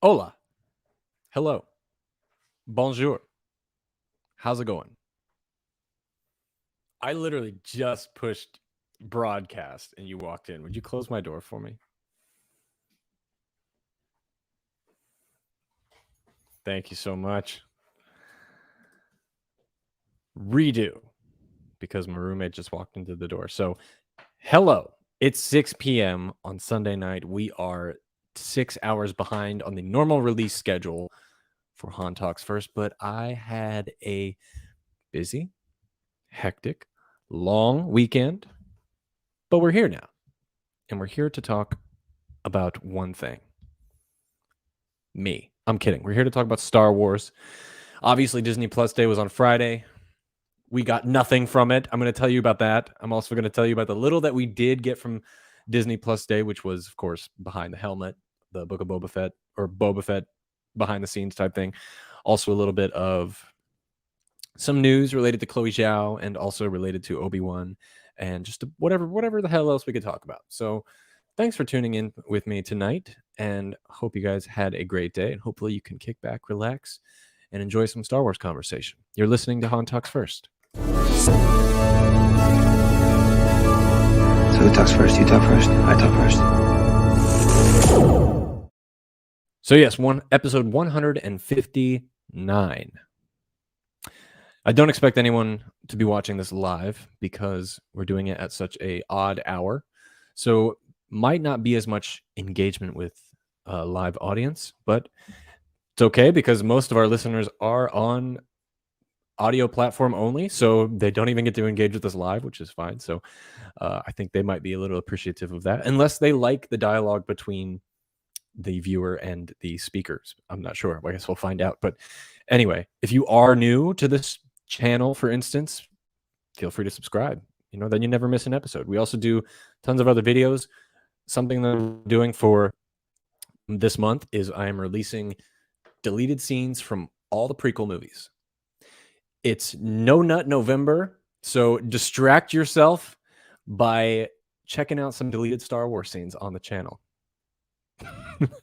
Hola. Hello. Bonjour. How's it going? I literally just pushed broadcast and you walked in. Would you close my door for me? Thank you so much. Redo, because my roommate just walked into the door. So, hello. It's 6 p.m. on Sunday night. We are 6 hours behind on the normal release schedule for Han Talks First, but I had a busy, hectic, long weekend. But we're here now, and we're here to talk about one thing. Me. I'm kidding. We're here to talk about Star Wars. Obviously, Disney Plus Day was on Friday. We got nothing from it. I'm going to tell you about that. I'm also going to tell you about the little that we did get from Disney Plus Day, which was, of course, Behind the Helmet, the Book of Boba Fett, or Boba Fett behind the scenes type thing. Also, a little bit of some news related to Chloe Zhao and also related to Obi-Wan and just whatever the hell else we could talk about. So, thanks for tuning in with me tonight, and hope you guys had a great day, and hopefully you can kick back, relax, and enjoy some Star Wars conversation. You're listening to Han Talks First. So who talks first? You talk first? I talk first. So yes, episode 159. I don't expect anyone to be watching this live because we're doing it at such a odd hour. So might not be as much engagement with a live audience, but it's okay because most of our listeners are on audio platform only, so they don't even get to engage with us live, which is fine. So I think they might be a little appreciative of that, unless they like the dialogue between the viewer and the speakers. I'm not sure. I guess we'll find out. But anyway, if you are new to this channel, for instance, feel free to subscribe. Then you never miss an episode. We also do tons of other videos. Something that I'm doing for this month is I am releasing deleted scenes from all the prequel movies. It's No Nut November, so distract yourself by checking out some deleted Star Wars scenes on the channel.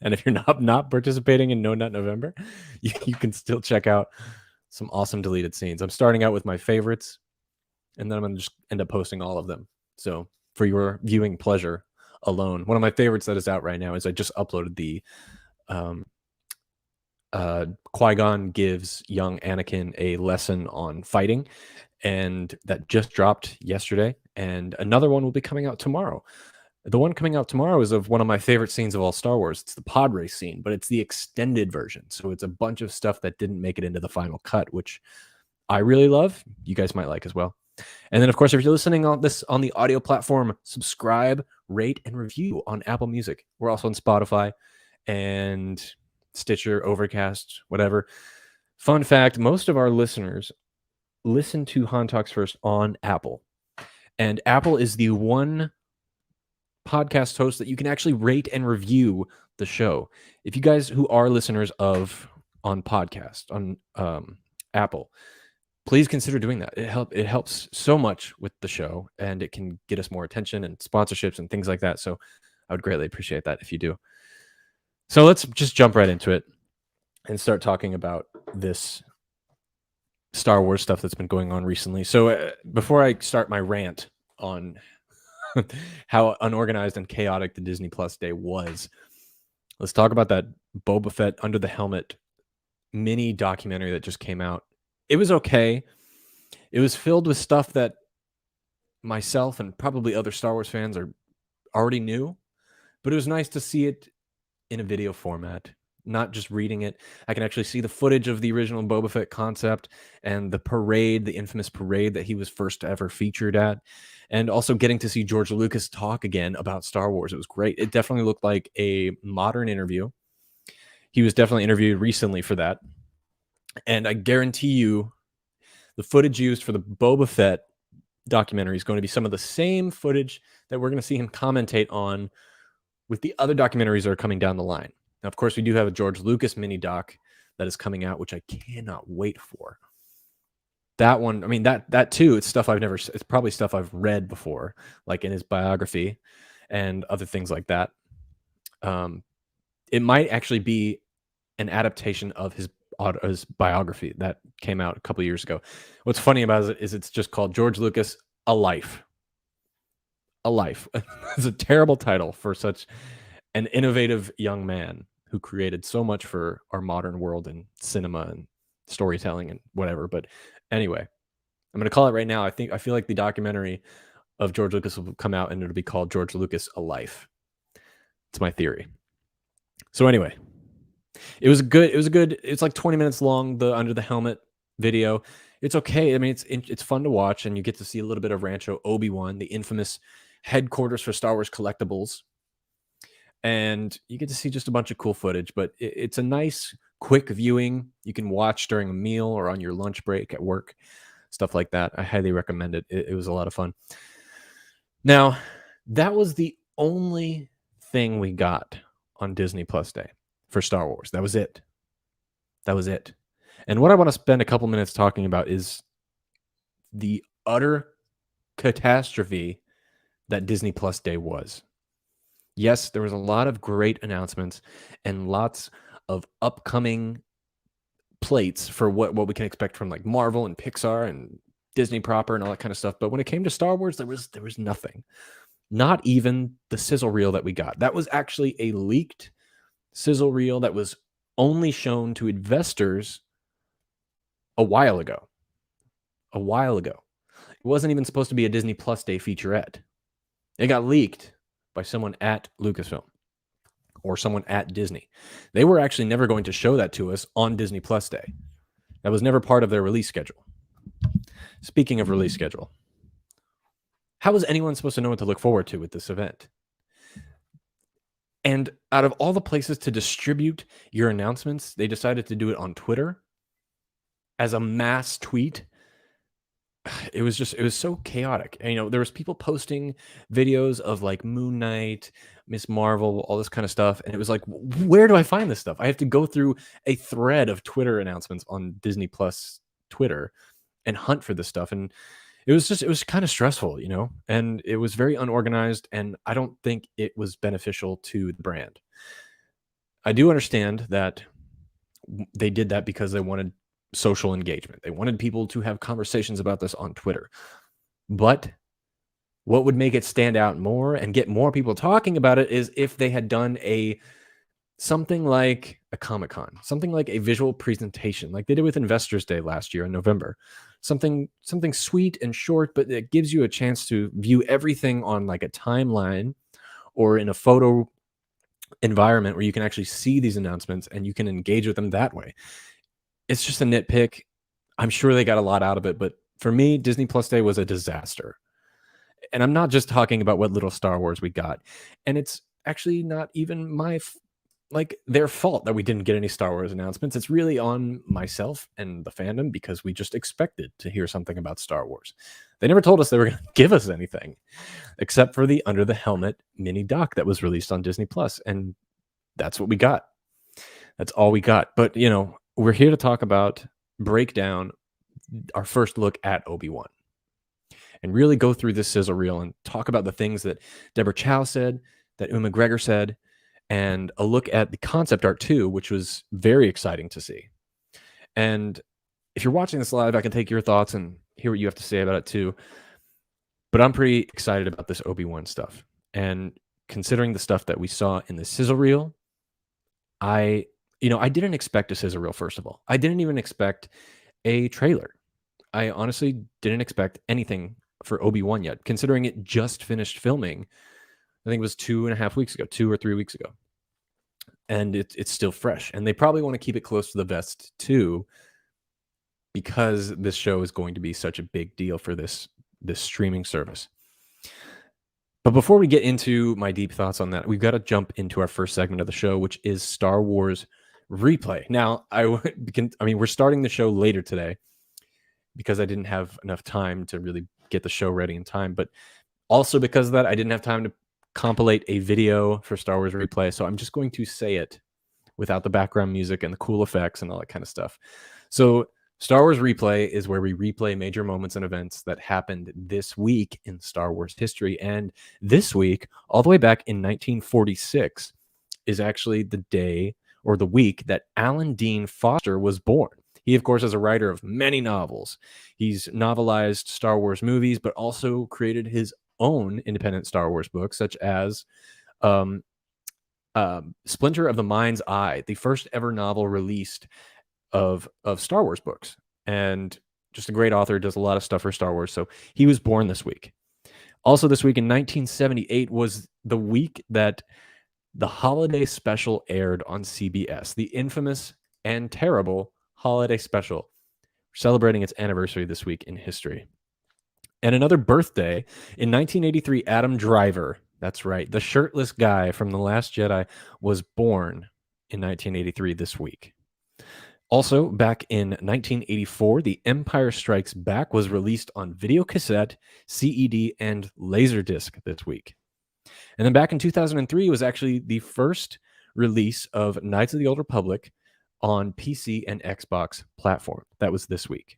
And if you're not participating in No Nut November, you can still check out some awesome deleted scenes. I'm starting out with my favorites, and then I'm going to just end up posting all of them. So for your viewing pleasure alone, one of my favorites that is out right now is I just uploaded the Qui-Gon gives young Anakin a lesson on fighting, and that just dropped yesterday, and another one will be coming out tomorrow. The one coming out tomorrow is of one of my favorite scenes of all Star Wars. It's the pod race scene, but it's the extended version. So it's a bunch of stuff that didn't make it into the final cut, which I really love. You guys might like as well. And then, of course, if you're listening on this on the audio platform, subscribe, rate, and review on Apple Music. We're also on Spotify and Stitcher, Overcast, whatever. Fun fact, most of our listeners listen to Han Talks First on Apple. And Apple is the one podcast host that you can actually rate and review the show. If you guys who are listeners on podcast, on Apple, please consider doing that. It helps so much with the show, and it can get us more attention and sponsorships and things like that. So I would greatly appreciate that if you do. So let's just jump right into it and start talking about this Star Wars stuff that's been going on recently. So before I start my rant on how unorganized and chaotic the Disney Plus Day was, let's talk about that Boba Fett Under the Helmet mini documentary that just came out. It was okay. It was filled with stuff that myself and probably other Star Wars fans already knew, but it was nice to see it in a video format, not just reading it. I can actually see the footage of the original Boba Fett concept and the parade, the infamous parade that he was first ever featured at, and also getting to see George Lucas talk again about Star Wars. It was great. It definitely looked like a modern interview. He was definitely interviewed recently for that. And I guarantee you the footage used for the Boba Fett documentary is going to be some of the same footage that we're going to see him commentate on with the other documentaries that are coming down the line. Now, of course, we do have a George Lucas mini doc that is coming out, which I cannot wait for. That one, I mean, that too, it's probably stuff I've read before, like in his biography and other things like that. It might actually be an adaptation of his biography that came out a couple years ago. What's funny about it is it's just called George Lucas: A Life. A Life. It's a terrible title for such an innovative young man who created so much for our modern world in cinema and storytelling and whatever. But anyway, I'm going to call it right now. I feel like the documentary of George Lucas will come out and it'll be called George Lucas: A Life. It's my theory. So anyway, it's like 20 minutes long, the Under the Helmet video. It's okay. I mean, it's fun to watch, and you get to see a little bit of Rancho Obi-Wan, the infamous headquarters for Star Wars collectibles. And you get to see just a bunch of cool footage, but it's a nice, quick viewing. You can watch during a meal or on your lunch break at work, stuff like that. I highly recommend it. It was a lot of fun. Now, that was the only thing we got on Disney Plus Day for Star Wars. That was it. And what I want to spend a couple minutes talking about is the utter catastrophe that Disney Plus Day was. Yes, there was a lot of great announcements and lots of upcoming plates for what we can expect from like Marvel and Pixar and Disney proper and all that kind of stuff. But when it came to Star Wars, there was nothing. Not even the sizzle reel that we got. That was actually a leaked sizzle reel that was only shown to investors a while ago. It wasn't even supposed to be a Disney Plus Day featurette. It got leaked by someone at Lucasfilm or someone at Disney. They were actually never going to show that to us on Disney Plus Day. That was never part of their release schedule. Speaking of release schedule, how was anyone supposed to know what to look forward to with this event? And out of all the places to distribute your announcements, they decided to do it on Twitter as a mass tweet. It was so chaotic. And, there was people posting videos of like Moon Knight, Miss Marvel, all this kind of stuff. And it was like, where do I find this stuff? I have to go through a thread of Twitter announcements on Disney Plus Twitter and hunt for this stuff. And it was kind of stressful, and it was very unorganized. And I don't think it was beneficial to the brand. I do understand that they did that because they wanted social engagement. They wanted people to have conversations about this on Twitter. But what would make it stand out more and get more people talking about it is if they had done something like a Comic-Con, something like a visual presentation, like they did with Investors Day last year in November. Something sweet and short, but it gives you a chance to view everything on like a timeline or in a photo environment where you can actually see these announcements and you can engage with them that way. It's just a nitpick. I'm sure they got a lot out of it, but for me, Disney Plus Day was a disaster. And I'm not just talking about what little Star Wars we got. And it's actually not even their fault that we didn't get any Star Wars announcements. It's really on myself and the fandom because we just expected to hear something about Star Wars. They never told us they were going to give us anything except for the Under the Helmet mini doc that was released on Disney Plus. And that's what we got. That's all we got. But, we're here to break down our first look at Obi-Wan and really go through this sizzle reel and talk about the things that Deborah Chow said, that Ewan McGregor said, and a look at the concept art too, which was very exciting to see. And if you're watching this live, I can take your thoughts and hear what you have to say about it too. But I'm pretty excited about this Obi-Wan stuff. And considering the stuff that we saw in the sizzle reel, I didn't expect a sizzle reel, first of all. I didn't even expect a trailer. I honestly didn't expect anything for Obi-Wan yet, considering it just finished filming. I think it was 2.5 weeks ago, 2 or 3 weeks ago. And it's still fresh. And they probably want to keep it close to the vest too, because this show is going to be such a big deal for this streaming service. But before we get into my deep thoughts on that, we've got to jump into our first segment of the show, which is Star Wars Replay. Now, we're starting the show later today because I didn't have enough time to really get the show ready in time, but also because of that, I didn't have time to compilate a video for Star Wars Replay, so I'm just going to say it without the background music and the cool effects and all that kind of stuff. So Star Wars Replay is where we replay major moments and events that happened this week in Star Wars history. And this week, all the way back in 1946, is actually the day or the week that Alan Dean Foster was born. He, of course, is a writer of many novels. He's novelized Star Wars movies, but also created his own independent Star Wars books, such as um, Splinter of the Mind's Eye, the first ever novel released of Star Wars books. And just a great author, does a lot of stuff for Star Wars. So he was born this week. Also this week in 1978 was the week that the holiday special aired on CBS, the infamous and terrible holiday special, celebrating its anniversary this week in history. And another birthday in 1983, Adam Driver, that's right, the shirtless guy from The Last Jedi, was born in 1983 this week. Also, back in 1984, The Empire Strikes Back was released on videocassette, CED, and Laserdisc this week. And then back in 2003 was actually the first release of Knights of the Old Republic on PC and Xbox platform. That was this week.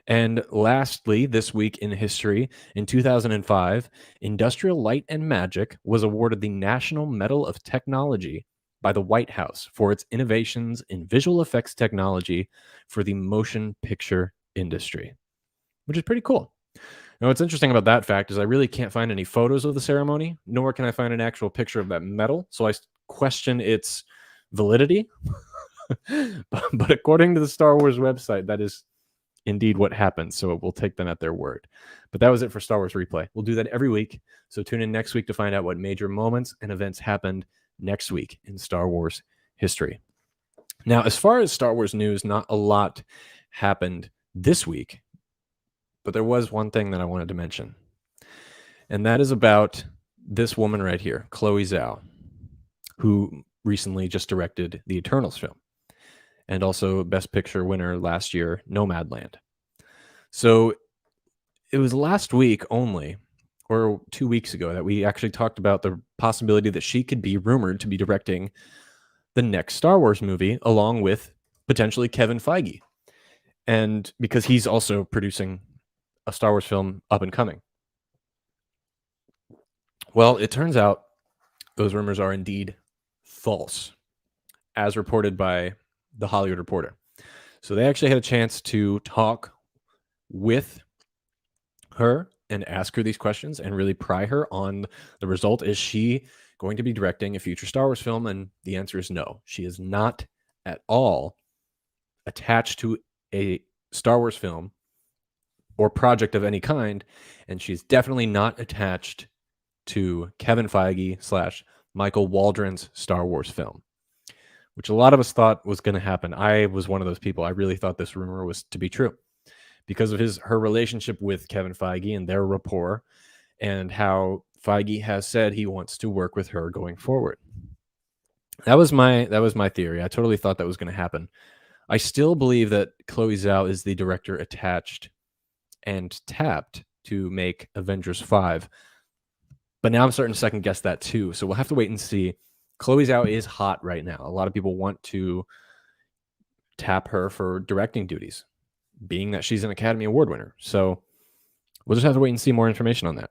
And lastly, this week in history, in 2005, Industrial Light and Magic was awarded the National Medal of Technology by the White House for its innovations in visual effects technology for the motion picture industry, which is pretty cool. Now, what's interesting about that fact is I really can't find any photos of the ceremony, nor can I find an actual picture of that medal, so I question its validity. But according to the Star Wars website, that is indeed what happened, so we'll take them at their word. But that was it for Star Wars Replay. We'll do that every week, so tune in next week to find out what major moments and events happened next week in Star Wars history. Now, as far as Star Wars news, not a lot happened this week, but there was one thing that I wanted to mention, and that is about this woman right here, Chloe Zhao, who recently just directed the Eternals film, and also Best Picture winner last year, Nomadland. So it was last week only, or 2 weeks ago, that we actually talked about the possibility that she could be rumored to be directing the next Star Wars movie, along with potentially Kevin Feige. And because he's also producing a Star Wars film up and coming. Well, it turns out those rumors are indeed false, as reported by The Hollywood Reporter. So they actually had a chance to talk with her and ask her these questions and really pry her on the result. Is she going to be directing a future Star Wars film? And the answer is no. She is not at all attached to a Star Wars film or project of any kind, and she's definitely not attached to Kevin Feige / Michael Waldron's Star Wars film, which a lot of us thought was going to happen. I was one of those people. I really thought this rumor was to be true because of her relationship with Kevin Feige and their rapport, and how Feige has said he wants to work with her going forward. That was my theory. I totally thought that was going to happen. I still believe that Chloe Zhao is the director attached and tapped to make Avengers 5. But now I'm starting to second guess that too. So we'll have to wait and see. Chloe Zhao is hot right now. A lot of people want to tap her for directing duties, being that she's an Academy Award winner. So we'll just have to wait and see more information on that.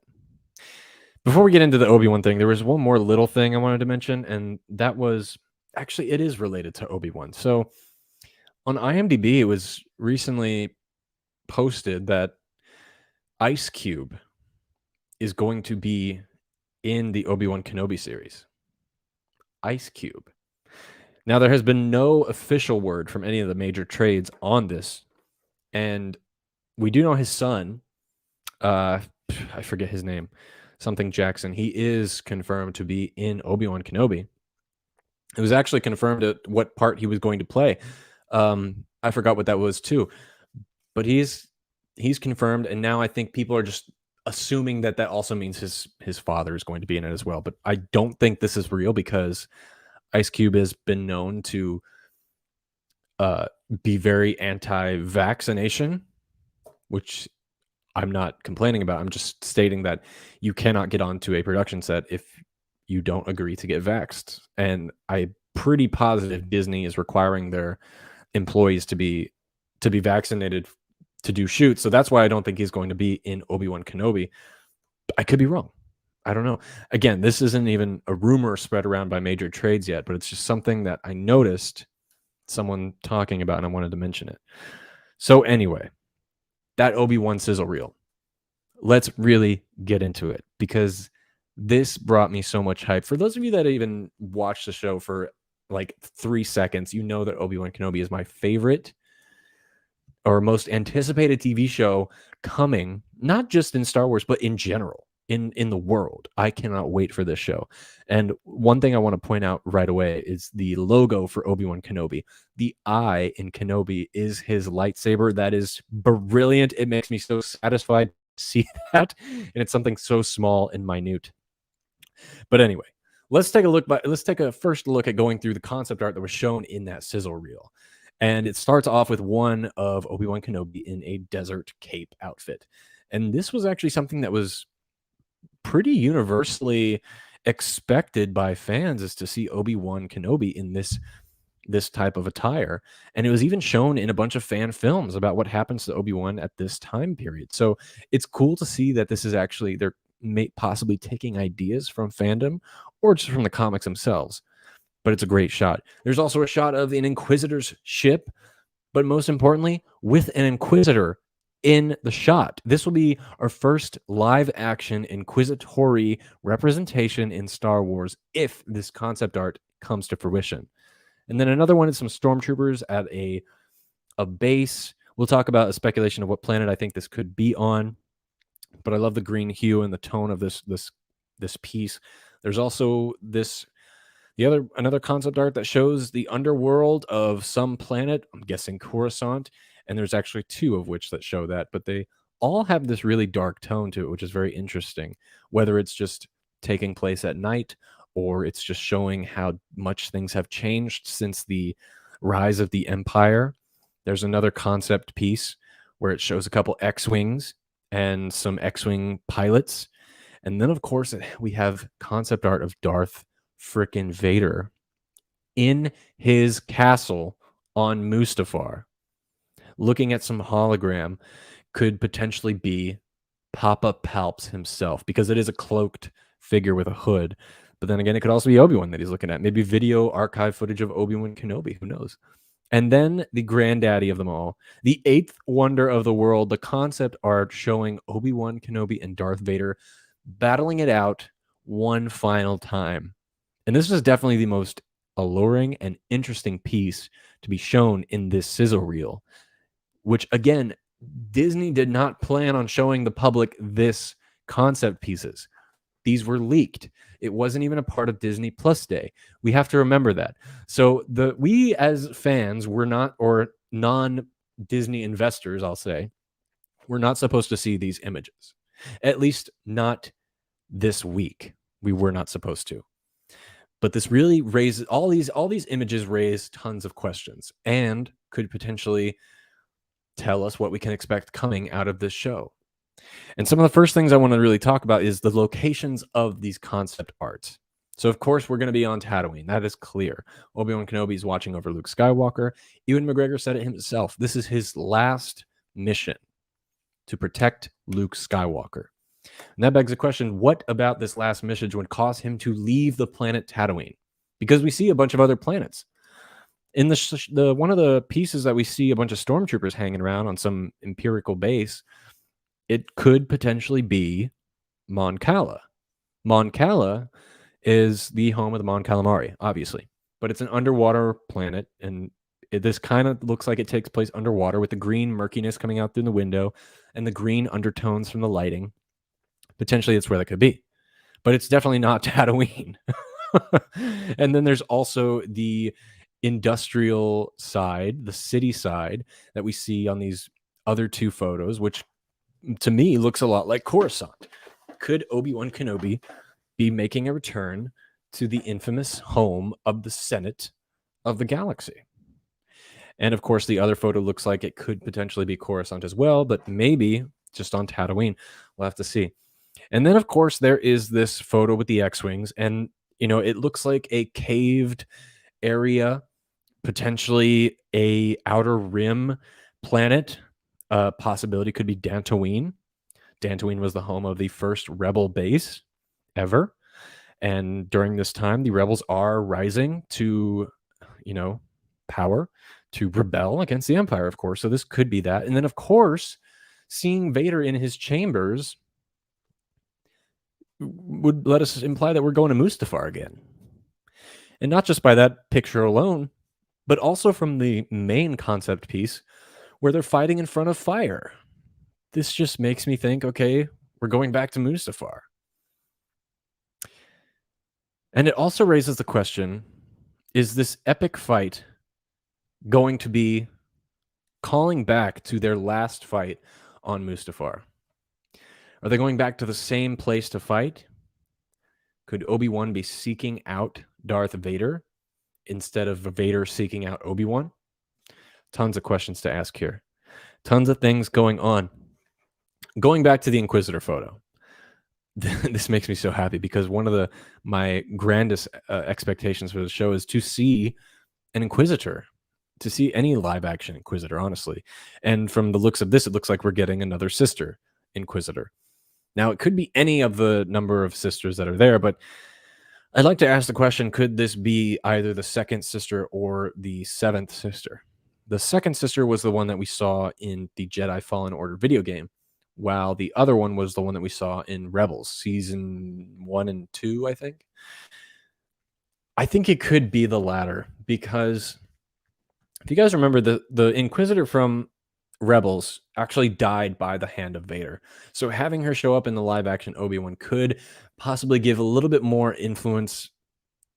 Before we get into the Obi-Wan thing, there was one more little thing I wanted to mention, and that was, actually, it is related to Obi-Wan. So on IMDb, it was recently posted that Ice Cube is going to be in the Obi-Wan Kenobi series. Ice Cube. Now, there has been no official word from any of the major trades on this, and we do know his son, I forget his name, something Jackson, he is confirmed to be in Obi-Wan Kenobi. It was actually confirmed at what part he was going to play. I forgot what that was too, but he's confirmed, and now I think people are just assuming that also means his father is going to be in it as well. But I don't think this is real, because Ice Cube has been known to be very anti-vaccination, which I'm not complaining about. I'm just stating that you cannot get onto a production set if you don't agree to get vaxxed. And I'm pretty positive Disney is requiring their employees to be vaccinated to do shoots. So that's why I don't think he's going to be in Obi-Wan Kenobi. I could be wrong. I don't know. Again, this isn't even a rumor spread around by major trades yet, but it's just something that I noticed someone talking about, and I wanted to mention it. So anyway, that Obi-Wan sizzle reel. Let's really get into it because this brought me so much hype. For those of you that even watched the show for like 3 seconds, you know that Obi-Wan Kenobi is my favorite or most anticipated TV show coming, not just in Star Wars, but in general, in the world. I cannot wait for this show. And one thing I want to point out right away is the logo for Obi-Wan Kenobi. The eye in Kenobi is his lightsaber. That is brilliant. It makes me so satisfied to see that. And it's something so small and minute. But anyway, let's take a first look at going through the concept art that was shown in that sizzle reel. And it starts off with one of Obi-Wan Kenobi in a desert cape outfit. And this was actually something that was pretty universally expected by fans, is to see Obi-Wan Kenobi in this type of attire. And it was even shown in a bunch of fan films about what happens to Obi-Wan at this time period. So it's cool to see that this is actually, they're possibly taking ideas from fandom or just from the comics themselves. But it's a great shot. There's also a shot of an Inquisitor's ship, but most importantly, with an Inquisitor in the shot. This will be our first live action Inquisitory representation in Star Wars if this concept art comes to fruition. And then another one is some stormtroopers at a base. We'll talk about a speculation of what planet I think this could be on. But I love the green hue and the tone of this piece. There's also another concept art that shows the underworld of some planet, I'm guessing Coruscant, and there's actually 2 of which that show that, but they all have this really dark tone to it, which is very interesting, whether it's just taking place at night or it's just showing how much things have changed since the rise of the Empire. There's another concept piece where it shows a couple X-Wings and some X-Wing pilots. And then, of course, we have concept art of Darth frickin' Vader in his castle on Mustafar. Looking at some hologram, could potentially be Papa Palps himself, because it is a cloaked figure with a hood. But then again, it could also be Obi-Wan that he's looking at. Maybe video archive footage of Obi-Wan Kenobi. Who knows? And then the granddaddy of them all, the 8th wonder of the world, the concept art showing Obi-Wan Kenobi and Darth Vader battling it out one final time. And this was definitely the most alluring and interesting piece to be shown in this sizzle reel, which, again, Disney did not plan on showing the public this concept pieces. These were leaked. It wasn't even a part of Disney Plus Day. We have to remember that. So we as fans were not, or non-Disney investors, I'll say, we're not supposed to see these images. At least not this week. We were not supposed to. But this really raises all these images raise tons of questions and could potentially tell us what we can expect coming out of this show. And some of the first things I want to really talk about is the locations of these concept arts. So, of course, we're going to be on Tatooine. That is clear. Obi-Wan Kenobi is watching over Luke Skywalker. Ewan McGregor said it himself. This is his last mission, to protect Luke Skywalker. And that begs the question, what about this last mission would cause him to leave the planet Tatooine? Because we see a bunch of other planets. In the one of the pieces that we see a bunch of stormtroopers hanging around on some Imperial base, it could potentially be Mon Cala. Mon Cala is the home of the Mon Calamari, obviously. But it's an underwater planet, and this kind of looks like it takes place underwater with the green murkiness coming out through the window and the green undertones from the lighting. Potentially it's where that could be. But it's definitely not Tatooine. And then there's also the industrial side, the city side that we see on these other 2 photos, which to me looks a lot like Coruscant. Could Obi-Wan Kenobi be making a return to the infamous home of the Senate of the galaxy? And of course, the other photo looks like it could potentially be Coruscant as well, but maybe just on Tatooine. We'll have to see. And then, of course, there is this photo with the X-Wings, and, it looks like a caved area, potentially a outer rim planet. Possibility could be Dantooine. Dantooine was the home of the first rebel base ever. And during this time, the rebels are rising to, power, to rebel against the Empire, of course. So this could be that. And then, of course, seeing Vader in his chambers would let us imply that we're going to Mustafar again. And not just by that picture alone, but also from the main concept piece where they're fighting in front of fire. This just makes me think, okay, we're going back to Mustafar. And it also raises the question, is this epic fight going to be calling back to their last fight on Mustafar? Are they going back to the same place to fight? Could Obi-Wan be seeking out Darth Vader instead of Vader seeking out Obi-Wan? Tons of questions to ask here. Tons of things going on. Going back to the Inquisitor photo. This makes me so happy because one of my grandest expectations for the show is to see an Inquisitor, to see any live action Inquisitor, honestly. And from the looks of this, it looks like we're getting another sister Inquisitor. Now, it could be any of the number of sisters that are there, but I'd like to ask the question, could this be either the second sister or the seventh sister? The second sister was the one that we saw in the Jedi Fallen Order video game, while the other one was the one that we saw in Rebels, season 1 and 2, I think. I think it could be the latter, because if you guys remember, the Inquisitor from Rebels actually died by the hand of Vader. So having her show up in the live action Obi-Wan could possibly give a little bit more influence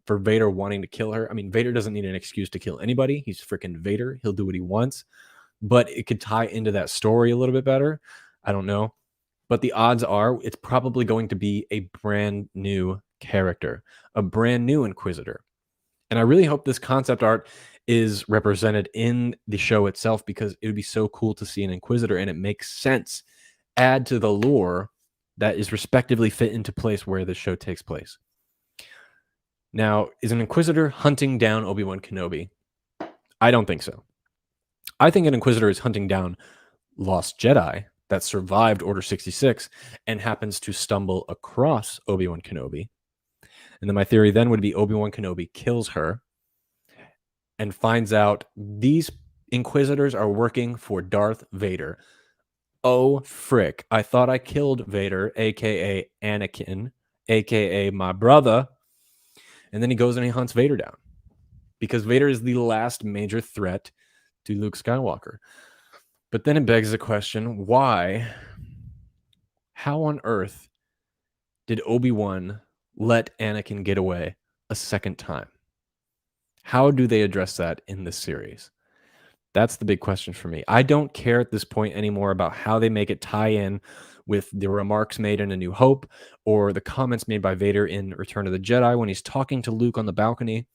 for Vader wanting to kill her. I mean, Vader doesn't need an excuse to kill anybody. He's freaking Vader. He'll do what he wants. But it could tie into that story a little bit better. I don't know. But the odds are it's probably going to be a brand new character, a brand new Inquisitor. And I really hope this concept art is represented in the show itself, because it would be so cool to see an Inquisitor, and it makes sense. Add to the lore that is respectively fit into place where the show takes place. Now, is an Inquisitor hunting down Obi-Wan Kenobi? I don't think so. I think an Inquisitor is hunting down lost Jedi that survived Order 66 and happens to stumble across Obi-Wan Kenobi. And then my theory then would be Obi-Wan Kenobi kills her and finds out these Inquisitors are working for Darth Vader. Oh, frick. I thought I killed Vader, a.k.a. Anakin, a.k.a. my brother. And then he goes and he hunts Vader down, because Vader is the last major threat to Luke Skywalker. But then it begs the question, why? How on earth did Obi-Wan let Anakin get away a second time? How do they address that in this series? That's the big question for me. I don't care at this point anymore about how they make it tie in with the remarks made in A New Hope or the comments made by Vader in Return of the Jedi when he's talking to Luke on the balcony,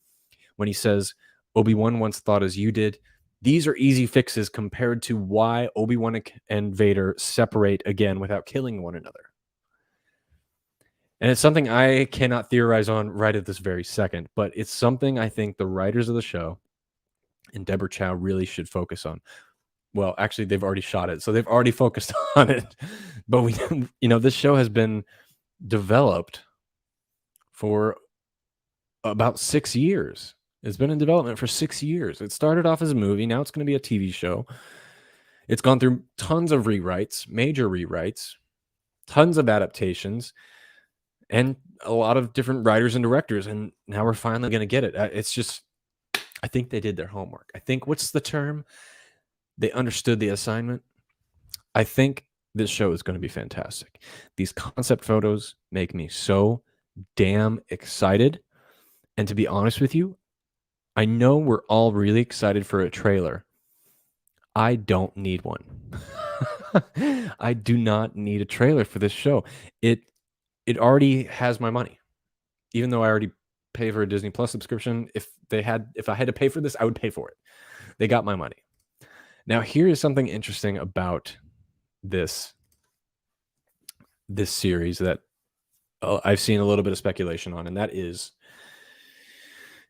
when he says, Obi-Wan once thought as you did. These are easy fixes compared to why Obi-Wan and Vader separate again without killing one another. And it's something I cannot theorize on right at this very second, but it's something I think the writers of the show and Deborah Chow really should focus on. Well, actually, they've already shot it, so they've already focused on it. But this show has been developed for about 6 years. It's been in development for 6 years. It started off as a movie. Now it's going to be a TV show. It's gone through tons of rewrites, major rewrites, tons of adaptations, and a lot of different writers and directors. And now we're finally going to get it. It's just, I think they did their homework. I think, what's the term? They understood the assignment. I think this show is going to be fantastic. These concept photos make me so damn excited. And to be honest with you, I know we're all really excited for a trailer. I don't need one. I do not need a trailer for this show. It already has my money. Even though I already pay for a Disney Plus subscription, if I had to pay for this, I would pay for it. They got my money. Now, here is something interesting about this series that I've seen a little bit of speculation on, and that is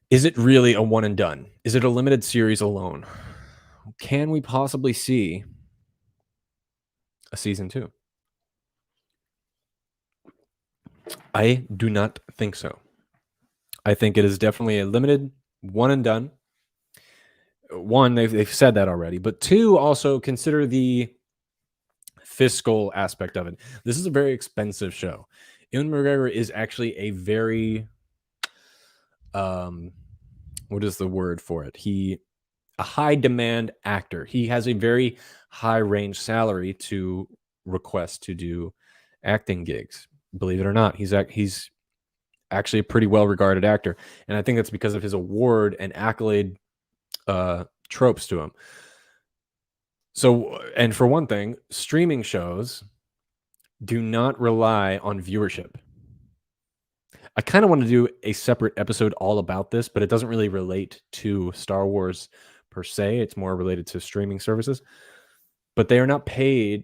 it really a one and done? Is it a limited series alone? Can we possibly see a season 2? I do not think so. I think it is definitely a limited one and done. One, they've said that already, but two, also consider the fiscal aspect of it. This is a very expensive show. Ewan McGregor is actually a very what is the word for it? A high demand actor. He has a very high range salary to request to do acting gigs. Believe it or not, he's actually a pretty well regarded actor, and I think that's because of his award and accolade tropes to him. So, and for one thing, streaming shows do not rely on viewership. I kind of want to do a separate episode all about this, but it doesn't really relate to Star Wars per se. It's more related to streaming services. But they are not paid.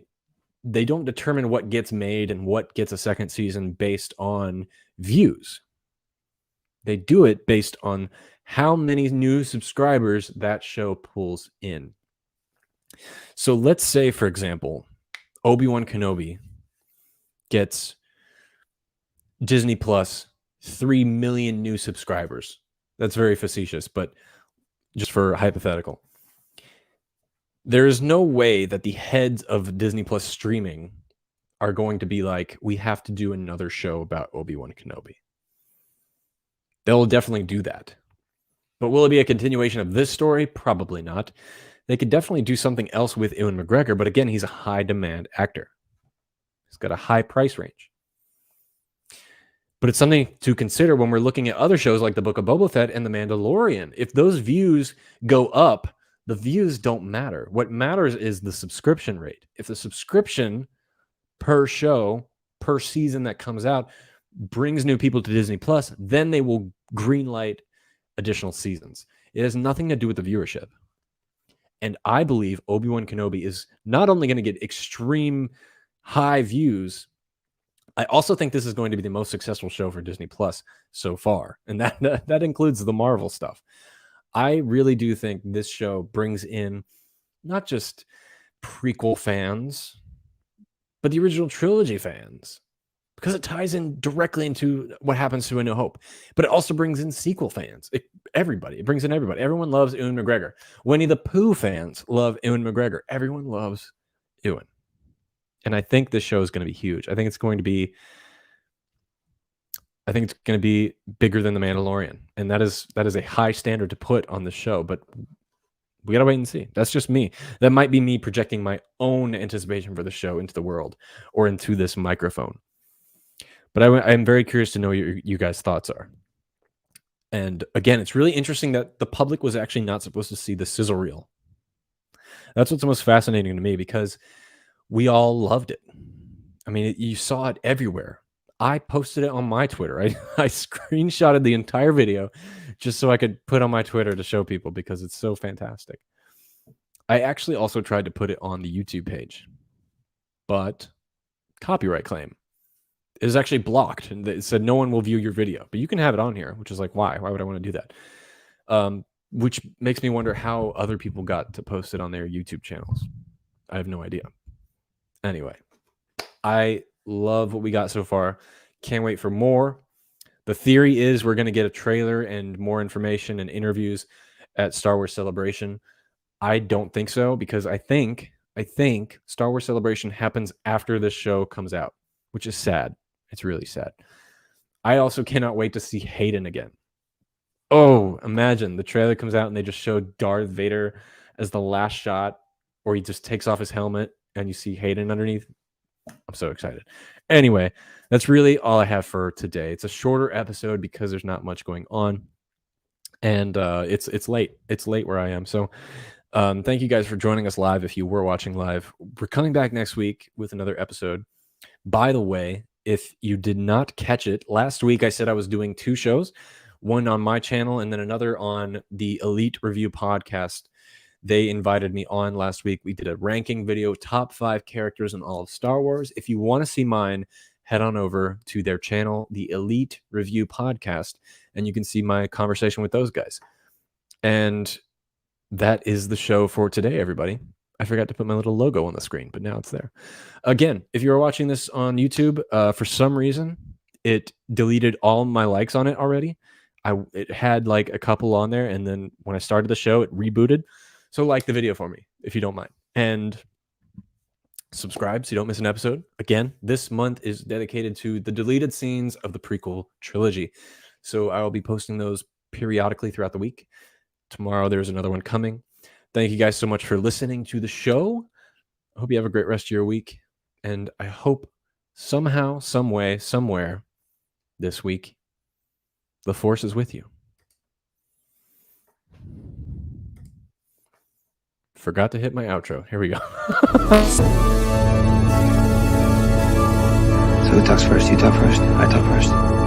They don't determine what gets made and what gets a second season based on views. They do it based on how many new subscribers that show pulls in. So let's say, for example, Obi-Wan Kenobi gets Disney Plus 3 million new subscribers. That's very facetious, but just for hypothetical. There is no way that the heads of Disney Plus streaming are going to be like, we have to do another show about Obi-Wan Kenobi. They'll definitely do that. But will it be a continuation of this story? Probably not. They could definitely do something else with Ewan McGregor, but again, he's a high demand actor. He's got a high price range. But it's something to consider when we're looking at other shows like The Book of Boba Fett and The Mandalorian. If those views go up, the views don't matter. What matters is the subscription rate. If the subscription per show, per season that comes out, brings new people to Disney Plus, then they will greenlight additional seasons. It has nothing to do with the viewership. And I believe Obi-Wan Kenobi is not only going to get extreme high views, I also think this is going to be the most successful show for Disney Plus so far. And that includes the Marvel stuff. I really do think this show brings in not just prequel fans, but the original trilogy fans, because it ties in directly into what happens to A New Hope. But it also brings in sequel fans. Everybody. It brings in everybody. Everyone loves Ewan McGregor. Winnie the Pooh fans love Ewan McGregor. Everyone loves Ewan. And I think this show is going to be huge. I think it's going to be bigger than The Mandalorian. And that is a high standard to put on the show, but we got to wait and see. That's just me. That might be me projecting my own anticipation for the show into the world or into this microphone. But I'm very curious to know what you guys' thoughts are. And again, it's really interesting that the public was actually not supposed to see the sizzle reel. That's what's most fascinating to me, because we all loved it. I mean, you saw it everywhere. I posted it on my Twitter. I screenshotted the entire video just so I could put on my Twitter to show people, because it's so fantastic. I actually also tried to put it on the YouTube page, but copyright claim. It was actually blocked, and it said no one will view your video, but you can have it on here, which is like, why would I want to do that? Which makes me wonder how other people got to post it on their YouTube channels. I have no idea. Anyway, I love what we got so far. Can't wait for more. The theory is we're going to get a trailer and more information and interviews at Star Wars Celebration. I don't think so, because I think Star Wars Celebration happens after this show comes out, which is sad. It's really sad. I also cannot wait to see Hayden again. Oh, imagine the trailer comes out and they just show Darth Vader as the last shot, or he just takes off his helmet and you see Hayden underneath. I'm so excited. Anyway, that's really all I have for today. It's a shorter episode because there's not much going on, and it's late. It's late where I am. So thank you guys for joining us live. If you were watching live, we're coming back next week with another episode. By the way, if you did not catch it, last week I said I was doing 2 shows, one on my channel and then another on the Elite Review podcast. They invited me on last week. We did a ranking video, top 5 characters in all of Star Wars. If you want to see mine, head on over to their channel, the Elite Review podcast, and you can see my conversation with those guys. And that is the show for today, everybody. I forgot to put my little logo on the screen, but now it's there. Again, if you're watching this on YouTube, for some reason, it deleted all my likes on it already. It had like a couple on there, and then when I started the show, it rebooted. So like the video for me if you don't mind, and subscribe so you don't miss an episode. Again, this month is dedicated to the deleted scenes of the prequel trilogy. So I will be posting those periodically throughout the week. Tomorrow there's another one coming. Thank you guys so much for listening to the show. I hope you have a great rest of your week. And I hope somehow, some way, somewhere this week, the Force is with you. Forgot to hit my outro. Here we go. So who talks first? You talk first? I talk first.